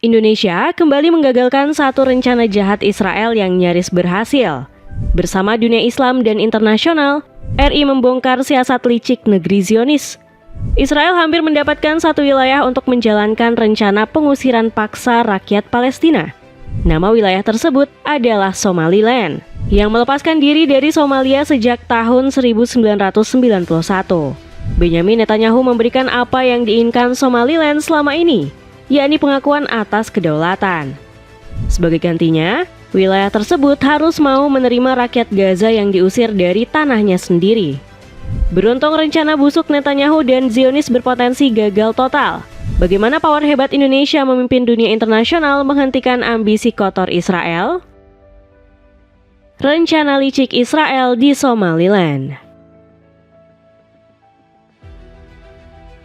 Indonesia kembali menggagalkan satu rencana jahat Israel yang nyaris berhasil. Bersama dunia Islam dan internasional, RI membongkar siasat licik negeri Zionis. Israel hampir mendapatkan satu wilayah untuk menjalankan rencana pengusiran paksa rakyat Palestina. Nama wilayah tersebut adalah Somaliland, yang melepaskan diri dari Somalia sejak tahun 1991. Benyamin Netanyahu memberikan apa yang diinginkan Somaliland selama ini, yakni pengakuan atas kedaulatan. Sebagai gantinya, wilayah tersebut harus mau menerima rakyat Gaza yang diusir dari tanahnya sendiri. Beruntung rencana busuk Netanyahu dan Zionis berpotensi gagal total. Bagaimana power hebat Indonesia memimpin dunia internasional menghentikan ambisi kotor Israel? Rencana licik Israel di Somaliland.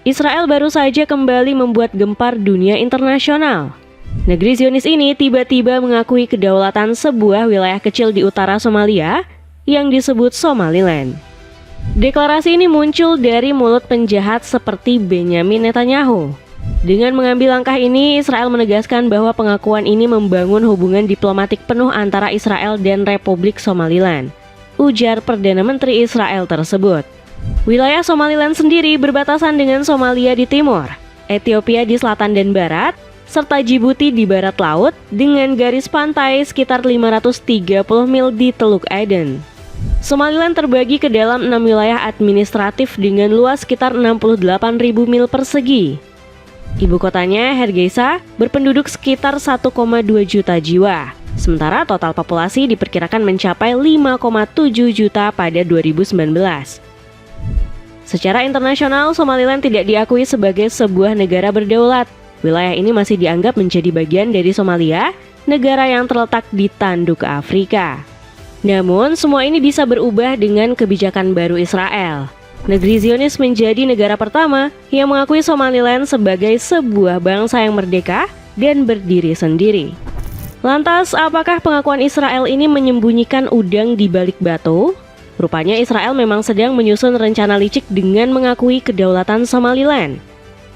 Israel baru saja kembali membuat gempar dunia internasional. Negeri Zionis ini tiba-tiba mengakui kedaulatan sebuah wilayah kecil di utara Somalia yang disebut Somaliland. Deklarasi ini muncul dari mulut penjahat seperti Benyamin Netanyahu. Dengan mengambil langkah ini, Israel menegaskan bahwa pengakuan ini membangun hubungan diplomatik penuh antara Israel dan Republik Somaliland, ujar Perdana Menteri Israel tersebut. Wilayah Somaliland sendiri berbatasan dengan Somalia di timur, Ethiopia di selatan dan barat, serta Djibouti di barat laut dengan garis pantai sekitar 530 mil di Teluk Aden. Somaliland terbagi ke dalam 6 wilayah administratif dengan luas sekitar 68.000 mil persegi. Ibu kotanya, Hargeisa, berpenduduk sekitar 1,2 juta jiwa, sementara total populasi diperkirakan mencapai 5,7 juta pada 2019. Secara internasional, Somaliland tidak diakui sebagai sebuah negara berdaulat. Wilayah ini masih dianggap menjadi bagian dari Somalia, negara yang terletak di tanduk Afrika. Namun, semua ini bisa berubah dengan kebijakan baru Israel. Negeri Zionis menjadi negara pertama yang mengakui Somaliland sebagai sebuah bangsa yang merdeka dan berdiri sendiri. Lantas, apakah pengakuan Israel ini menyembunyikan udang di balik batu? Rupanya Israel memang sedang menyusun rencana licik dengan mengakui kedaulatan Somaliland.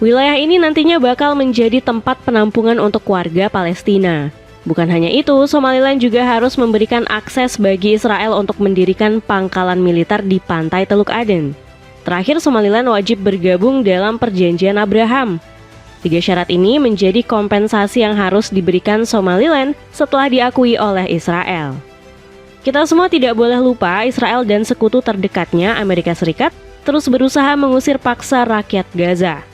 Wilayah ini nantinya bakal menjadi tempat penampungan untuk warga Palestina. Bukan hanya itu, Somaliland juga harus memberikan akses bagi Israel untuk mendirikan pangkalan militer di pantai Teluk Aden. Terakhir, Somaliland wajib bergabung dalam perjanjian Abraham. 3 syarat ini menjadi kompensasi yang harus diberikan Somaliland setelah diakui oleh Israel. Kita semua tidak boleh lupa Israel dan sekutu terdekatnya Amerika Serikat terus berusaha mengusir paksa rakyat Gaza.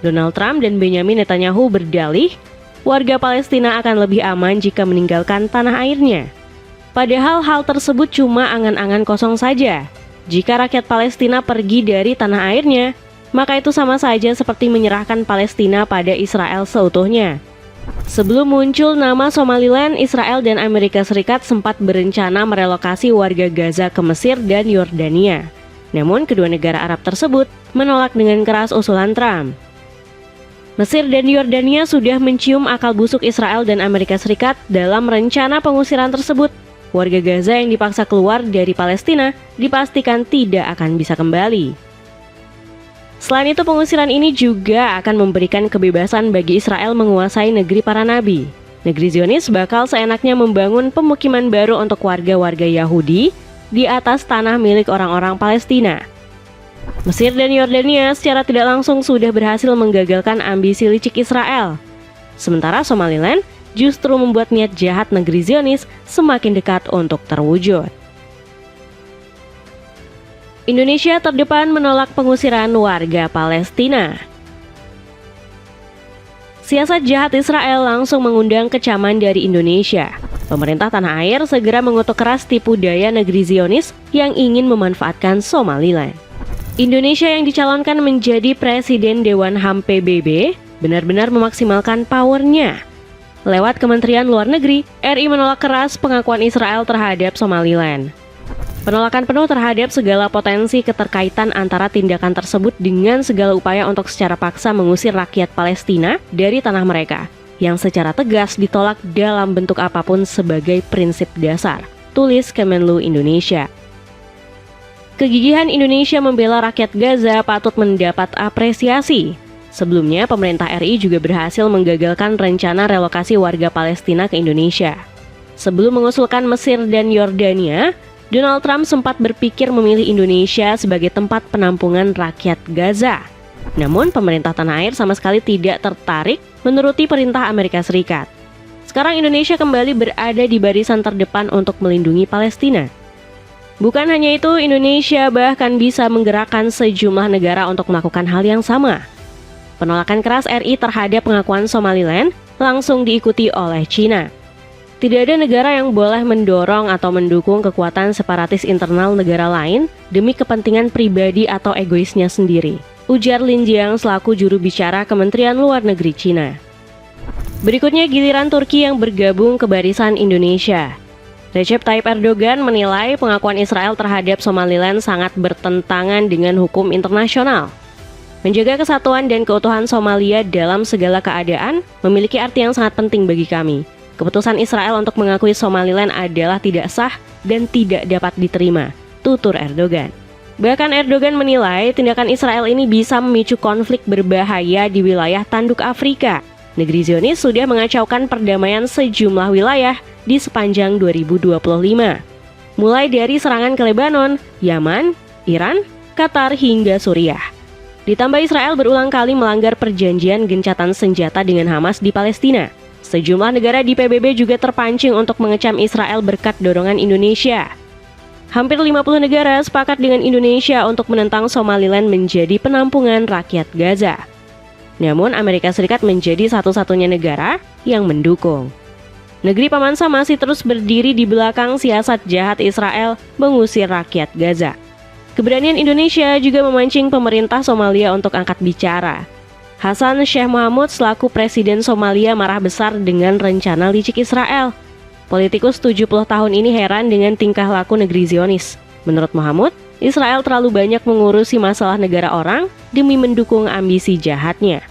Donald Trump dan Benyamin Netanyahu berdalih, warga Palestina akan lebih aman jika meninggalkan tanah airnya. Padahal hal tersebut cuma angan-angan kosong saja. Jika rakyat Palestina pergi dari tanah airnya, maka itu sama saja seperti menyerahkan Palestina pada Israel seutuhnya. Sebelum muncul nama Somaliland, Israel dan Amerika Serikat sempat berencana merelokasi warga Gaza ke Mesir dan Yordania. Namun kedua negara Arab tersebut menolak dengan keras usulan Trump. Mesir dan Yordania sudah mencium akal busuk Israel dan Amerika Serikat dalam rencana pengusiran tersebut. Warga Gaza yang dipaksa keluar dari Palestina dipastikan tidak akan bisa kembali. Selain itu, pengusiran ini juga akan memberikan kebebasan bagi Israel menguasai negeri para nabi. Negeri Zionis bakal seenaknya membangun pemukiman baru untuk warga-warga Yahudi di atas tanah milik orang-orang Palestina. Mesir dan Yordania secara tidak langsung sudah berhasil menggagalkan ambisi licik Israel. Sementara Somaliland justru membuat niat jahat negeri Zionis semakin dekat untuk terwujud. Indonesia terdepan menolak pengusiran warga Palestina. Siasat jahat Israel langsung mengundang kecaman dari Indonesia. Pemerintah tanah air segera mengutuk keras tipu daya negeri Zionis yang ingin memanfaatkan Somaliland. Indonesia yang dicalonkan menjadi Presiden Dewan HAM PBB benar-benar memaksimalkan powernya. Lewat Kementerian Luar Negeri, RI menolak keras pengakuan Israel terhadap Somaliland. Penolakan penuh terhadap segala potensi keterkaitan antara tindakan tersebut dengan segala upaya untuk secara paksa mengusir rakyat Palestina dari tanah mereka, yang secara tegas ditolak dalam bentuk apapun sebagai prinsip dasar, tulis Kemenlu Indonesia. Kegigihan Indonesia membela rakyat Gaza patut mendapat apresiasi. Sebelumnya, pemerintah RI juga berhasil menggagalkan rencana relokasi warga Palestina ke Indonesia. Sebelum mengusulkan Mesir dan Yordania, Donald Trump sempat berpikir memilih Indonesia sebagai tempat penampungan rakyat Gaza. Namun, pemerintah tanah air sama sekali tidak tertarik menuruti perintah Amerika Serikat. Sekarang Indonesia kembali berada di barisan terdepan untuk melindungi Palestina. Bukan hanya itu, Indonesia bahkan bisa menggerakkan sejumlah negara untuk melakukan hal yang sama. Penolakan keras RI terhadap pengakuan Somaliland langsung diikuti oleh China. Tidak ada negara yang boleh mendorong atau mendukung kekuatan separatis internal negara lain demi kepentingan pribadi atau egoisnya sendiri, ujar Lin Jiang selaku juru bicara Kementerian Luar Negeri China. Berikutnya giliran Turki yang bergabung ke barisan Indonesia. Recep Tayyip Erdogan menilai pengakuan Israel terhadap Somaliland sangat bertentangan dengan hukum internasional. Menjaga kesatuan dan keutuhan Somalia dalam segala keadaan memiliki arti yang sangat penting bagi kami. Keputusan Israel untuk mengakui Somaliland adalah tidak sah dan tidak dapat diterima, tutur Erdogan. Bahkan Erdogan menilai tindakan Israel ini bisa memicu konflik berbahaya di wilayah tanduk Afrika. Negeri Zionis sudah mengacaukan perdamaian sejumlah wilayah di sepanjang 2025. Mulai dari serangan ke Lebanon, Yaman, Iran, Qatar hingga Suriah. Ditambah Israel berulang kali melanggar perjanjian gencatan senjata dengan Hamas di Palestina. Sejumlah negara di PBB juga terpancing untuk mengecam Israel berkat dorongan Indonesia. Hampir 50 negara sepakat dengan Indonesia untuk menentang Somaliland menjadi penampungan rakyat Gaza. Namun Amerika Serikat menjadi satu-satunya negara yang mendukung. Negeri Paman Sam masih terus berdiri di belakang siasat jahat Israel mengusir rakyat Gaza. Keberanian Indonesia juga memancing pemerintah Somalia untuk angkat bicara. Hassan Sheikh Mohamud selaku Presiden Somalia marah besar dengan rencana licik Israel. Politikus 70 tahun ini heran dengan tingkah laku negeri Zionis. Menurut Mohamud, Israel terlalu banyak mengurusi masalah negara orang demi mendukung ambisi jahatnya.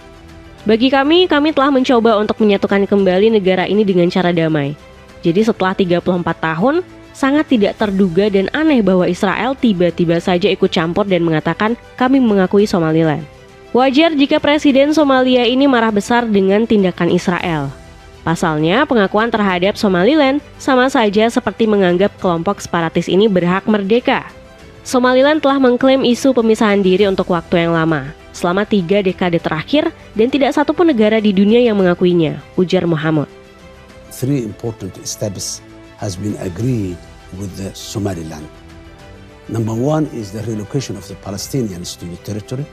Bagi kami telah mencoba untuk menyatukan kembali negara ini dengan cara damai. Jadi setelah 34 tahun, sangat tidak terduga dan aneh bahwa Israel tiba-tiba saja ikut campur dan mengatakan kami mengakui Somaliland. Wajar jika Presiden Somalia ini marah besar dengan tindakan Israel. Pasalnya, pengakuan terhadap Somaliland sama saja seperti menganggap kelompok separatis ini berhak merdeka. Somaliland telah mengklaim isu pemisahan diri untuk waktu yang lama, selama 3 dekade terakhir dan tidak satupun negara di dunia yang mengakuinya, ujar Mohamud. 3 important steps has been agreed with the Somaliland. Number 1 is the relocation of the Palestinians to the territory,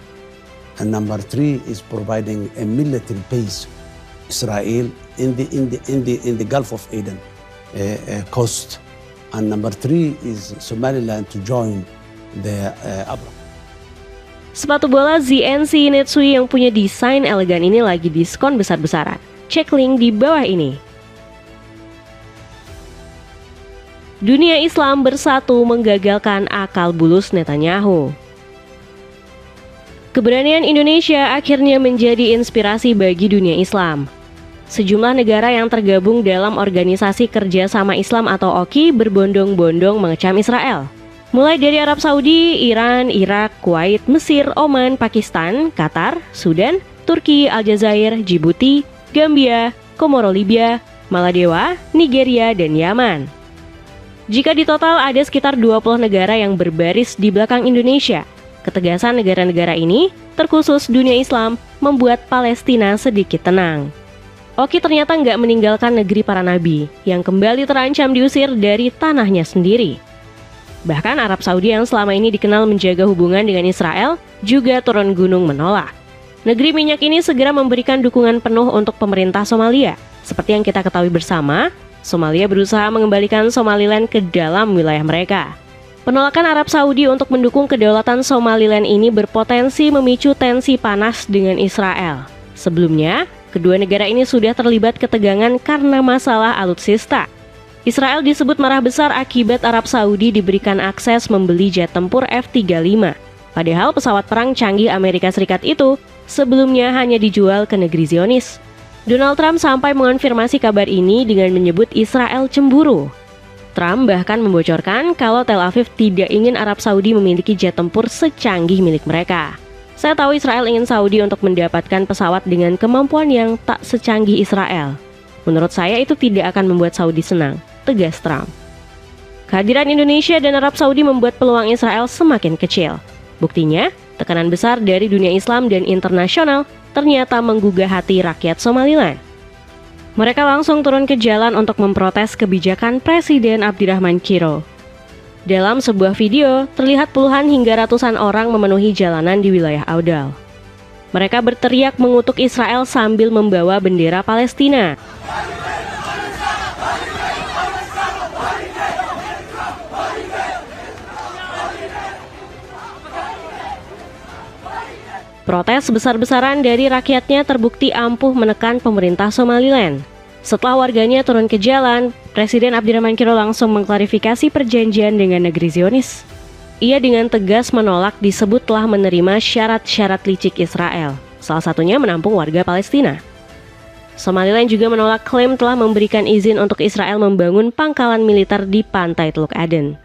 and number 3 is providing a military base Israel in the Gulf of Aden coast, and number 3 is Somaliland to join the ABRA. Sepatu bola ZNC Netsui yang punya desain elegan ini lagi diskon besar-besaran. Cek link di bawah ini. Dunia Islam bersatu menggagalkan akal bulus Netanyahu. Keberanian Indonesia akhirnya menjadi inspirasi bagi dunia Islam. Sejumlah negara yang tergabung dalam Organisasi Kerjasama Islam atau OKI berbondong-bondong mengecam Israel. Mulai dari Arab Saudi, Iran, Irak, Kuwait, Mesir, Oman, Pakistan, Qatar, Sudan, Turki, Aljazair, Djibouti, Gambia, Komoro Libya, Maladewa, Nigeria, dan Yaman. Jika ditotal ada sekitar 20 negara yang berbaris di belakang Indonesia. Ketegasan negara-negara ini, terkhusus dunia Islam, membuat Palestina sedikit tenang. Oki ternyata nggak meninggalkan negeri para nabi, yang kembali terancam diusir dari tanahnya sendiri. Bahkan Arab Saudi yang selama ini dikenal menjaga hubungan dengan Israel, juga turun gunung menolak. Negeri minyak ini segera memberikan dukungan penuh untuk pemerintah Somalia. Seperti yang kita ketahui bersama, Somalia berusaha mengembalikan Somaliland ke dalam wilayah mereka. Penolakan Arab Saudi untuk mendukung kedaulatan Somaliland ini berpotensi memicu tensi panas dengan Israel. Sebelumnya, kedua negara ini sudah terlibat ketegangan karena masalah alutsista. Israel disebut marah besar akibat Arab Saudi diberikan akses membeli jet tempur F-35. Padahal pesawat perang canggih Amerika Serikat itu sebelumnya hanya dijual ke negeri Zionis. Donald Trump sampai mengonfirmasi kabar ini dengan menyebut Israel cemburu. Trump bahkan membocorkan kalau Tel Aviv tidak ingin Arab Saudi memiliki jet tempur secanggih milik mereka. Saya tahu Israel ingin Saudi untuk mendapatkan pesawat dengan kemampuan yang tak secanggih Israel. Menurut saya itu tidak akan membuat Saudi senang, tegas Trump. Kehadiran Indonesia dan Arab Saudi membuat peluang Israel semakin kecil. Buktinya, tekanan besar dari dunia Islam dan internasional ternyata menggugah hati rakyat Somaliland. Mereka langsung turun ke jalan untuk memprotes kebijakan Presiden Abdirrahman Chiro. Dalam sebuah video, terlihat puluhan hingga ratusan orang memenuhi jalanan di wilayah Audal. Mereka berteriak mengutuk Israel sambil membawa bendera Palestina. Protes besar-besaran dari rakyatnya terbukti ampuh menekan pemerintah Somaliland. Setelah warganya turun ke jalan, Presiden Abdirrahman Chiro langsung mengklarifikasi perjanjian dengan negeri Zionis. Ia dengan tegas menolak disebut telah menerima syarat-syarat licik Israel, salah satunya menampung warga Palestina. Somaliland juga menolak klaim telah memberikan izin untuk Israel membangun pangkalan militer di pantai Teluk Aden.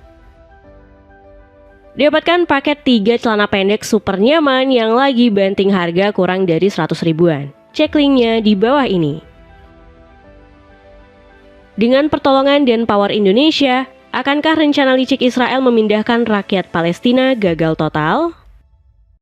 Dapatkan paket 3 celana pendek super nyaman yang lagi banting harga kurang dari 100 ribuan. Cek linknya di bawah ini. Dengan pertolongan dan power Indonesia, akankah rencana licik Israel memindahkan rakyat Palestina gagal total?